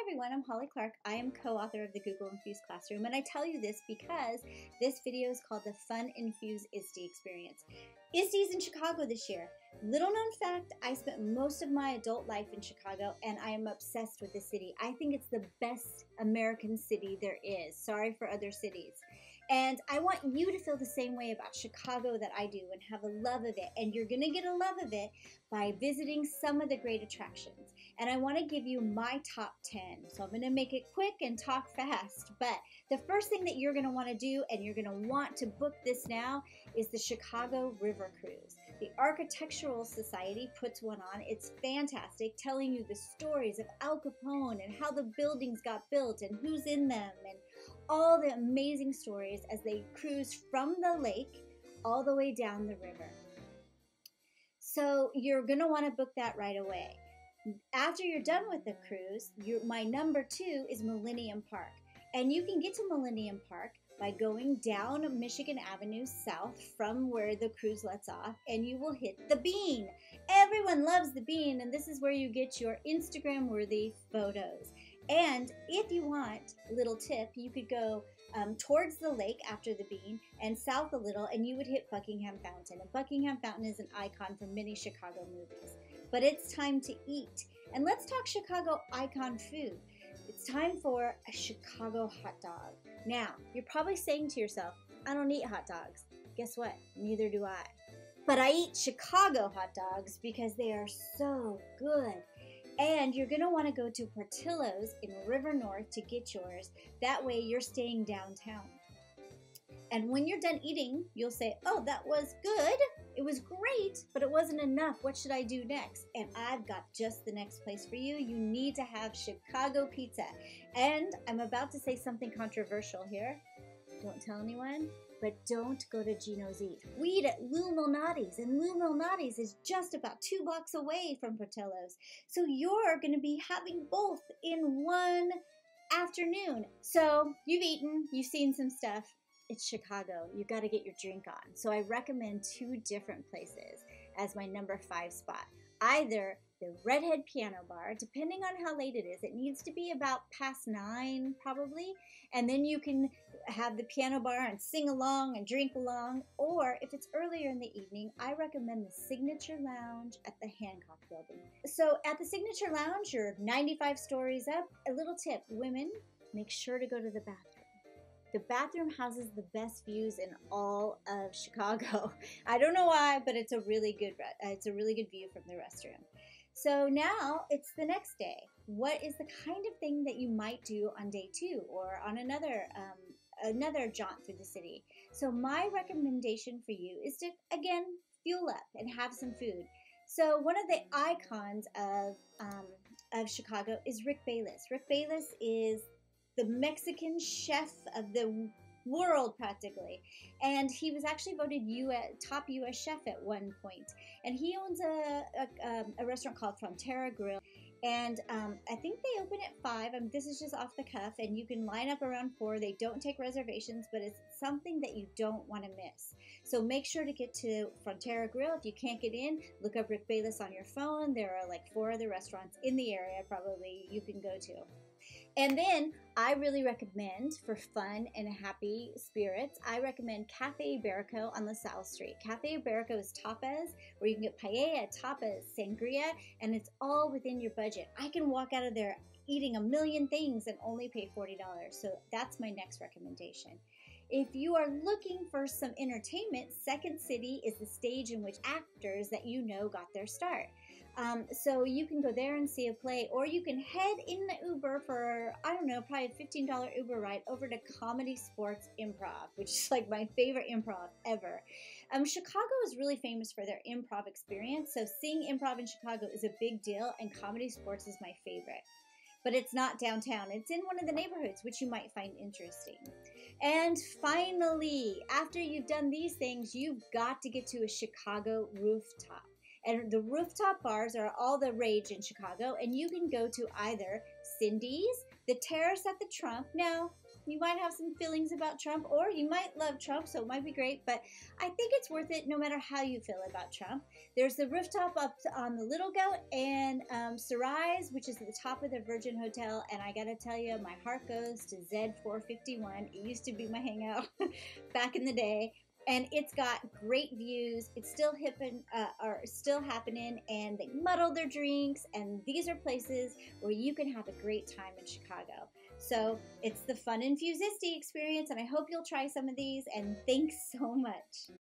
everyone, I'm Holly Clark. I am co-author of the Google Infused Classroom, and I tell you this because this video is called the Fun Infused ISTE experience. ISTE is in Chicago this year. Little known fact, I spent most of my adult life in Chicago, and I am obsessed with the city. I think it's the best American city there is. Sorry for other cities. And I want you to feel the same way about Chicago that I do and have a love of it. And you're going to get a love of it by visiting some of the great attractions. And I want to give you my top 10. So I'm going to make it quick and talk fast. But the first thing that you're going to want to do, and you're going to want to book this now, is the Chicago River Cruise. The Architectural Society puts one on. It's fantastic, telling you the stories of Al Capone and how the buildings got built and who's in them and all the amazing stories as they cruise from the lake all the way down the river. So you're going to want to book that right away. After you're done with the cruise, my number 2 is Millennium Park. And you can get to Millennium Park by going down Michigan Avenue south from where the cruise lets off, and you will hit the Bean. Everyone loves the Bean, and this is where you get your Instagram-worthy photos. And if you want, a little tip, you could go towards the lake after the Bean and south a little, and you would hit Buckingham Fountain. And Buckingham Fountain is an icon for many Chicago movies. But it's time to eat. And let's talk Chicago icon food. It's time for a Chicago hot dog. Now, you're probably saying to yourself, I don't eat hot dogs. Guess what? Neither do I. But I eat Chicago hot dogs because they are so good. And you're going to want to go to Portillo's in River North to get yours. That way you're staying downtown. And when you're done eating, you'll say, oh, that was good. It was great, but it wasn't enough. What should I do next? And I've got just the next place for you. You need to have Chicago pizza. And I'm about to say something controversial here. Don't tell anyone, but don't go to Gino's Eat. We eat at Lou Malnati's, and Lou Malnati's is just about 2 blocks away from Portillo's. So you're going to be having both in one afternoon. So you've eaten, you've seen some stuff. It's Chicago. You got to get your drink on. So I recommend 2 different places as my number 5 spot. Either the Redhead Piano Bar, depending on how late it is. It needs to be about past 9 probably. And then you can have the piano bar and sing along and drink along. Or if it's earlier in the evening, I recommend the Signature Lounge at the Hancock Building. So at the Signature Lounge, you're 95 stories up. A little tip, women, make sure to go to the bathroom. The bathroom houses the best views in all of Chicago. I don't know why, but it's a really good view from the restroom. So now it's the next day. What is the kind of thing that you might do on day 2 or on another jaunt through the city? So my recommendation for you is to, again, fuel up and have some food. So one of the icons of Chicago is Rick Bayless. Rick Bayless is the Mexican chef of the world practically, and he was actually voted top U.S. chef at one point. And he owns a restaurant called Frontera Grill, and I think they open at 5. This is just off the cuff, and you can line up around 4. They don't take reservations, but it's something that you don't want to miss. So make sure to get to Frontera Grill. If you can't get in, look up Rick Bayless on your phone. There are like 4 other restaurants in the area probably you can go to. And then I really recommend, for fun and happy spirits, I recommend Cafe Iberico on LaSalle Street. Cafe Iberico is tapas, where you can get paella, tapas, sangria, and it's all within your budget. I can walk out of there eating a million things and only pay $40. So that's my next recommendation. If you are looking for some entertainment, Second City is the stage in which actors that you know got their start. So you can go there and see a play, or you can head in the Uber for, I don't know, probably a $15 Uber ride over to Comedy Sports Improv, which is like my favorite improv ever. Chicago is really famous for their improv experience, so seeing improv in Chicago is a big deal, and Comedy Sports is my favorite. But it's not downtown. It's in one of the neighborhoods, which you might find interesting. And finally, after you've done these things, you've got to get to a Chicago rooftop. And the rooftop bars are all the rage in Chicago, and you can go to either Cindy's, the Terrace at the Trump. Now, You might have some feelings about Trump, or you might love Trump, so it might be great, but I think it's worth it no matter how you feel about Trump. There's the rooftop up on the Little Goat and Sarais, which is at the top of the Virgin Hotel, and I gotta tell you, my heart goes to Z451. It used to be my hangout back in the day. And it's got great views. It's still still happening, and they muddle their drinks. And these are places where you can have a great time in Chicago. So it's the Fun Infused ISTE experience, and I hope you'll try some of these. And thanks so much.